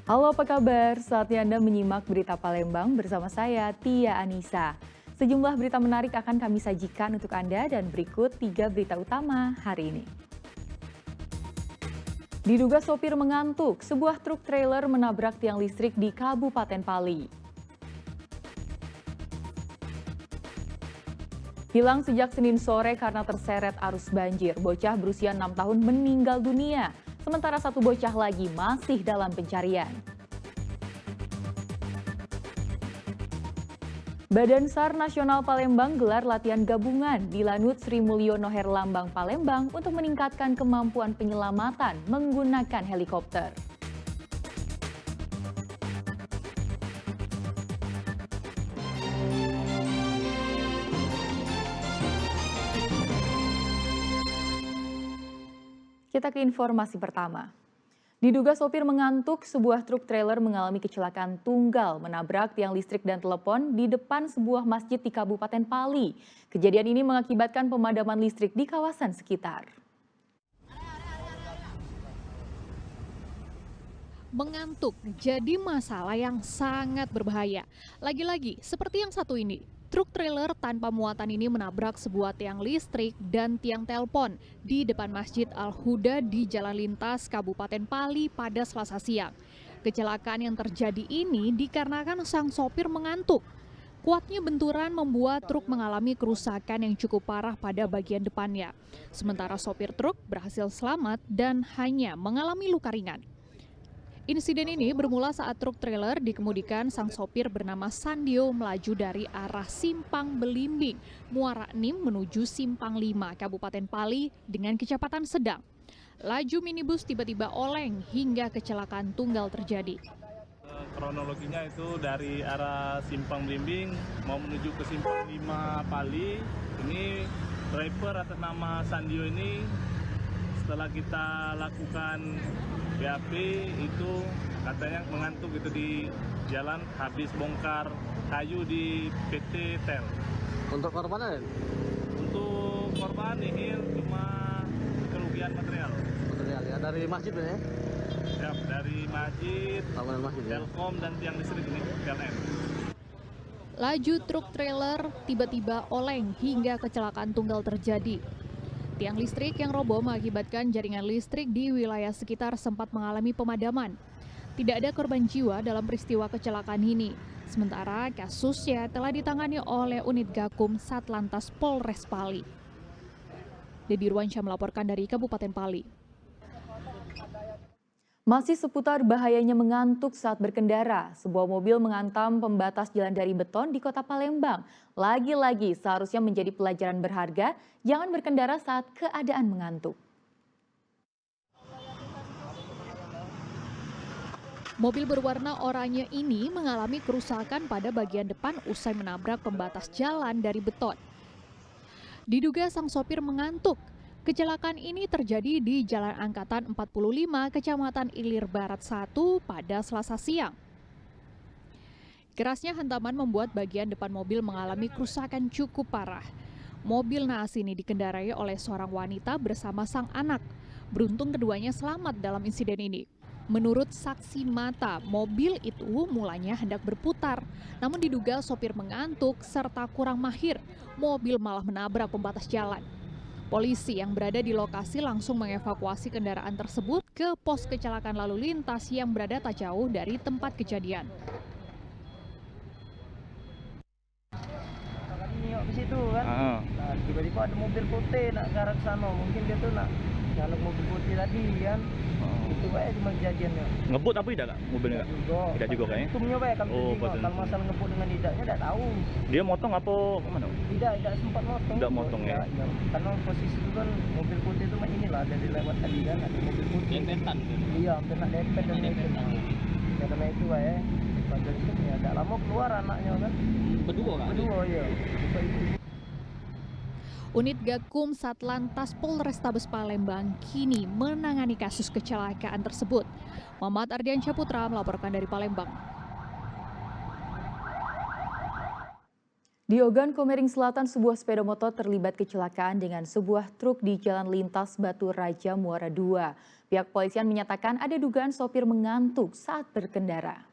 Halo, apa kabar? Saatnya Anda menyimak berita Palembang bersama saya, Tia Anissa. Sejumlah berita menarik akan kami sajikan untuk Anda dan berikut 3 berita utama hari ini. Diduga sopir mengantuk, sebuah truk trailer menabrak tiang listrik di Kabupaten Pali. Hilang sejak Senin sore karena terseret arus banjir. Bocah berusia 6 tahun meninggal dunia, sementara satu bocah lagi masih dalam pencarian. Badan SAR Nasional Palembang gelar latihan gabungan di Lanut Sri Mulyono Herlambang Palembang untuk meningkatkan kemampuan penyelamatan menggunakan helikopter. Kita ke informasi pertama. Diduga sopir mengantuk, sebuah truk trailer mengalami kecelakaan tunggal menabrak tiang listrik dan telepon di depan sebuah masjid di Kabupaten Pali. Kejadian ini mengakibatkan pemadaman listrik di kawasan sekitar. Mengantuk jadi masalah yang sangat berbahaya. Lagi-lagi, seperti yang satu ini, truk trailer tanpa muatan ini menabrak sebuah tiang listrik dan tiang telepon di depan Masjid Al-Huda di Jalan Lintas Kabupaten Pali pada Selasa siang. Kecelakaan yang terjadi ini dikarenakan sang sopir mengantuk. Kuatnya benturan membuat truk mengalami kerusakan yang cukup parah pada bagian depannya. Sementara sopir truk berhasil selamat dan hanya mengalami luka ringan. Insiden ini bermula saat truk trailer dikemudikan sang sopir bernama Sandio melaju dari arah Simpang Belimbing, Muara Enim menuju Simpang 5, Kabupaten Pali dengan kecepatan sedang. Laju minibus tiba-tiba oleng hingga kecelakaan tunggal terjadi. Kronologinya itu dari arah Simpang Belimbing mau menuju ke Simpang 5 Pali. Ini driver atas nama Sandio ini setelah kita lakukan BAP itu katanya mengantuk itu di jalan habis bongkar kayu di PT TEL. Untuk korban ada? Untuk korban ini cuma kerugian material. Material ya, dari masjid ya? Ya, dari masjid, Masjid ya? Telkom dan tiang listrik ini, PLN. Laju truk trailer tiba-tiba oleng hingga kecelakaan tunggal terjadi. Tiang listrik yang roboh mengakibatkan jaringan listrik di wilayah sekitar sempat mengalami pemadaman. Tidak ada korban jiwa dalam peristiwa kecelakaan ini. Sementara kasusnya telah ditangani oleh unit Gakum Satlantas Polres Pali. Dedi Ruansyah melaporkan dari Kabupaten Pali. Masih seputar bahayanya mengantuk saat berkendara, sebuah mobil menghantam pembatas jalan dari beton di kota Palembang. Lagi-lagi seharusnya menjadi pelajaran berharga, jangan berkendara saat keadaan mengantuk. Mobil berwarna oranye ini mengalami kerusakan pada bagian depan usai menabrak pembatas jalan dari beton. Diduga sang sopir mengantuk. Kecelakaan ini terjadi di Jalan Angkatan 45, Kecamatan Ilir Barat 1 pada Selasa siang. Kerasnya hantaman membuat bagian depan mobil mengalami kerusakan cukup parah. Mobil naas ini dikendarai oleh seorang wanita bersama sang anak. Beruntung keduanya selamat dalam insiden ini. Menurut saksi mata, mobil itu mulanya hendak berputar. Namun diduga sopir mengantuk serta kurang mahir. Mobil malah menabrak pembatas jalan. Polisi yang berada di lokasi langsung mengevakuasi kendaraan tersebut ke pos kecelakaan lalu lintas yang berada tak jauh dari tempat kejadian. Di situ kan, nah, tiba-tiba ada mobil putih nak ke arah sana, mungkin dia tuh nak jalan mobil putih tadi kan, itu aja cuma kejadiannya. Ngebut apa tidak kak? Mobilnya kak? Tidak juga kayaknya. Hitumnya baik kami juga, kalau masalah ngebut dengan tidaknya tidak tahu. Dia motong apa kemana? Tidak sempat motong. Tidak motong ya? Ya. Karena posisi itu kan mobil putih itu inilah dari lewat tadi kan, ada mobil putih. Dempetan. Iya, hampir nak dempet dan dempet. Ya karena itu ya, pada itu ya tidak lama keluar anaknya kan. Berdua kan? Berdua ya. Unit Gakum Satlantas Polrestabes Palembang kini menangani kasus kecelakaan tersebut. Muhammad Ardiansyah Putra melaporkan dari Palembang. Di Ogan Komering Selatan, sebuah sepeda motor terlibat kecelakaan dengan sebuah truk di Jalan Lintas Batu Raja Muara II. Pihak kepolisian menyatakan ada dugaan sopir mengantuk saat berkendara.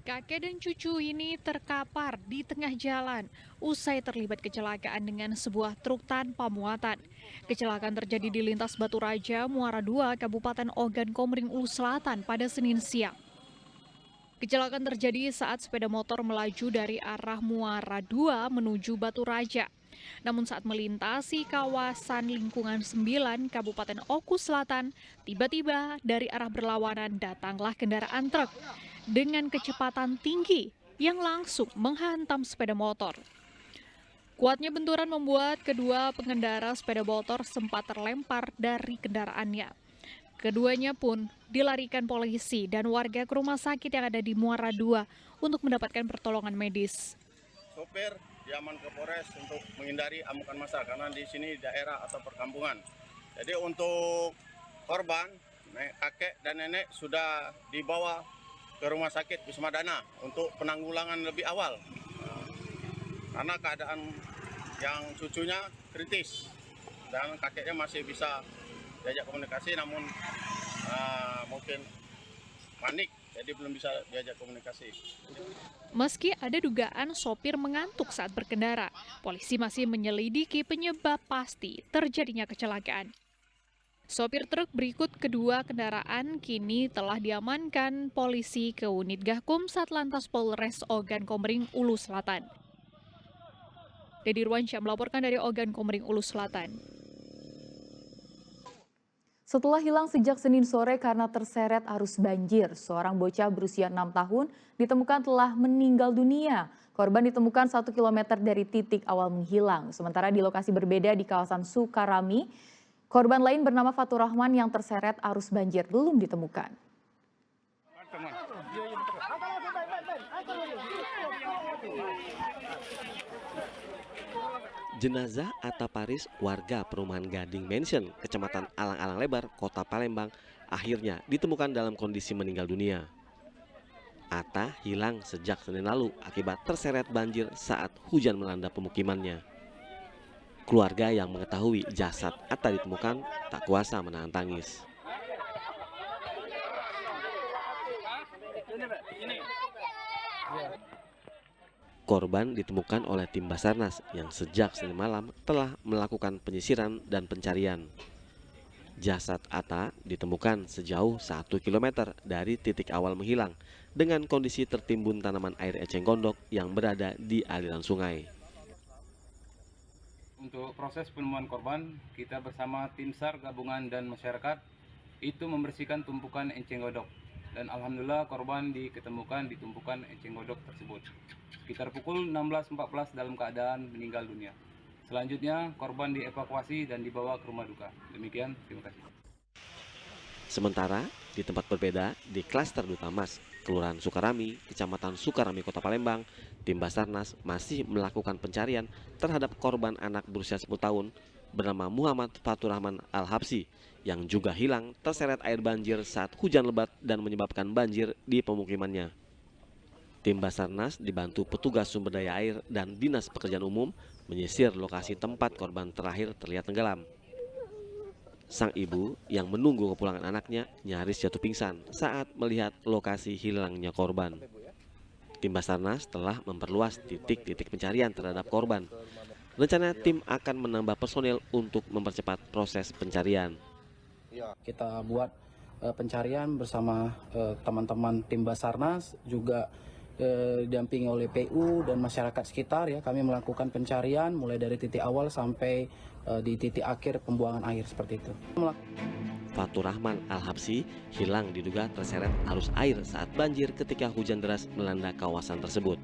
Kakek dan cucu ini terkapar di tengah jalan usai terlibat kecelakaan dengan sebuah truk tanpa muatan. Kecelakaan terjadi di Lintas Batu Raja, Muara II, Kabupaten Ogan Komering Ulu Selatan pada Senin siang. Kecelakaan terjadi saat sepeda motor melaju dari arah Muara II menuju Batu Raja. Namun saat melintasi kawasan lingkungan 9 Kabupaten Oku Selatan, tiba-tiba dari arah berlawanan datanglah kendaraan truk dengan kecepatan tinggi yang langsung menghantam sepeda motor. Kuatnya benturan membuat kedua pengendara sepeda motor sempat terlempar dari kendaraannya. Keduanya pun dilarikan polisi dan warga ke rumah sakit yang ada di Muara II untuk mendapatkan pertolongan medis. Sopir diaman ke Polres untuk menghindari amukan massa karena di sini daerah atau perkampungan. Jadi untuk korban, kakek dan nenek sudah dibawa ke rumah sakit Wisma Dana untuk penanggulangan lebih awal. Karena keadaan yang cucunya kritis dan kakeknya masih bisa diajak komunikasi namun mungkin panik jadi belum bisa diajak komunikasi. Meski ada dugaan sopir mengantuk saat berkendara, polisi masih menyelidiki penyebab pasti terjadinya kecelakaan. Sopir truk berikut kedua kendaraan kini telah diamankan polisi ke unit Gakum Satlantas Polres Ogan Komering Ulu Selatan. Dedi Ruansyah melaporkan dari Ogan Komering Ulu Selatan. Setelah hilang sejak Senin sore karena terseret arus banjir, seorang bocah berusia 6 tahun ditemukan telah meninggal dunia. Korban ditemukan 1 km dari titik awal menghilang. Sementara di lokasi berbeda di kawasan Sukarami, korban lain bernama Fatur Rahman yang terseret arus banjir belum ditemukan. Jenazah Atta Paris, warga perumahan Gading Mansion, Kecamatan Alang-Alang Lebar, Kota Palembang, akhirnya ditemukan dalam kondisi meninggal dunia. Atta hilang sejak Senin lalu akibat terseret banjir saat hujan melanda pemukimannya. Keluarga yang mengetahui jasad Atta ditemukan tak kuasa menahan tangis. Korban ditemukan oleh tim Basarnas yang sejak Senin malam telah melakukan penyisiran dan pencarian. Jasad Atta ditemukan sejauh 1 km dari titik awal menghilang dengan kondisi tertimbun tanaman air eceng gondok yang berada di aliran sungai. Untuk proses penemuan korban, kita bersama tim SAR gabungan dan masyarakat itu membersihkan tumpukan eceng gondok. Dan alhamdulillah korban diketemukan di tumpukan eceng gondok tersebut. Sekitar pukul 16.14 dalam keadaan meninggal dunia. Selanjutnya korban dievakuasi dan dibawa ke rumah duka. Demikian, terima kasih. Sementara di tempat berbeda di klaster Duta Mas, Kelurahan Sukarami, Kecamatan Sukarami, Kota Palembang, tim Basarnas masih melakukan pencarian terhadap korban anak berusia 10 tahun bernama Muhammad Fatur Rahman Al-Habsi yang juga hilang terseret air banjir saat hujan lebat dan menyebabkan banjir di pemukimannya. Tim Basarnas dibantu petugas sumber daya air dan Dinas Pekerjaan Umum menyisir lokasi tempat korban terakhir terlihat tenggelam. Sang ibu yang menunggu kepulangan anaknya nyaris jatuh pingsan saat melihat lokasi hilangnya korban. Tim Basarnas telah memperluas titik-titik pencarian terhadap korban. Rencana tim akan menambah personil untuk mempercepat proses pencarian. Kita buat pencarian bersama teman-teman tim Basarnas, juga didampingi oleh PU dan masyarakat sekitar. Ya, kami melakukan pencarian mulai dari titik awal sampai di titik akhir pembuangan air seperti itu. Fatur Rahman Al-Habsi hilang diduga terseret arus air saat banjir ketika hujan deras melanda kawasan tersebut.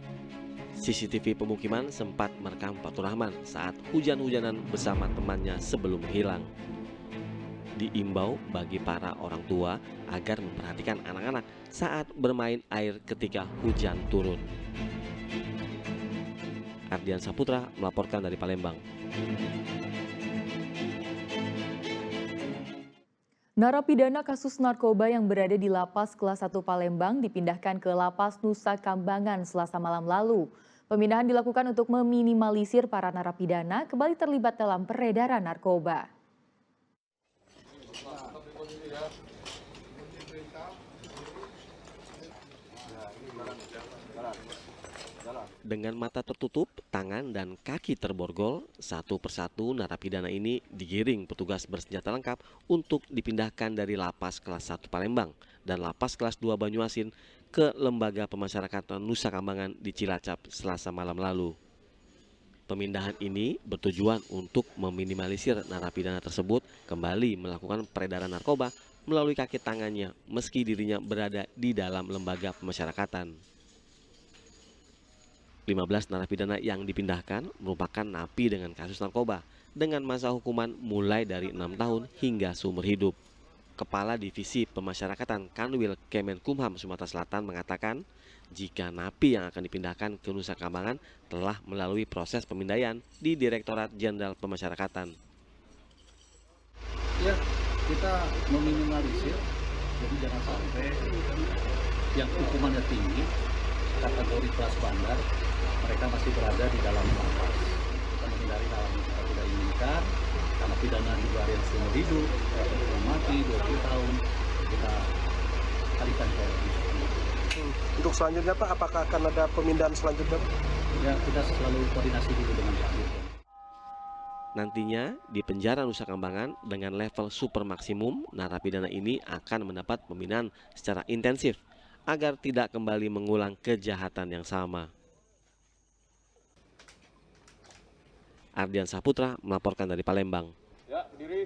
CCTV pemukiman sempat merekam Fatur Rahman saat hujan-hujanan bersama temannya sebelum menghilang. Diimbau bagi para orang tua agar memperhatikan anak-anak saat bermain air ketika hujan turun. Ardian Saputra melaporkan dari Palembang. Narapidana kasus narkoba yang berada di Lapas Kelas 1 Palembang dipindahkan ke Lapas Nusa Kambangan Selasa malam lalu. Pemindahan dilakukan untuk meminimalisir para narapidana kembali terlibat dalam peredaran narkoba. Dengan mata tertutup, tangan dan kaki terborgol, satu persatu narapidana ini digiring petugas bersenjata lengkap untuk dipindahkan dari Lapas Kelas 1 Palembang dan Lapas Kelas 2 Banyuasin ke Lembaga Pemasyarakatan Nusa Kambangan di Cilacap Selasa malam lalu. Pemindahan ini bertujuan untuk meminimalisir narapidana tersebut kembali melakukan peredaran narkoba melalui kaki tangannya meski dirinya berada di dalam lembaga pemasyarakatan. 15 narapidana yang dipindahkan merupakan napi dengan kasus narkoba dengan masa hukuman mulai dari 6 tahun hingga seumur hidup. Kepala Divisi Pemasyarakatan Kanwil Kemenkumham Sumatera Selatan mengatakan jika napi yang akan dipindahkan ke Nusa Kambangan telah melalui proses pemindaian di Direktorat Jenderal Pemasyarakatan. Ya, kita meminimalisir, jadi jangan sampai yang hukumannya tinggi, kategori kelas bandar, mereka masih berada di dalam lapas. Kita menghindari hal yang kita tidak inginkan, karena pidana juga ada yang seumur hidup, yang mati 20 tahun, kita alihkan ke Untuk selanjutnya Pak, apakah akan ada pemindahan selanjutnya? Ya, kita selalu koordinasi dulu dengan Pak Dirjen. Nantinya di penjara Nusa Kambangan dengan level super maksimum, narapidana ini akan mendapat pembinaan secara intensif agar tidak kembali mengulang kejahatan yang sama. Ardian Saputra melaporkan dari Palembang. Ya, berdiri.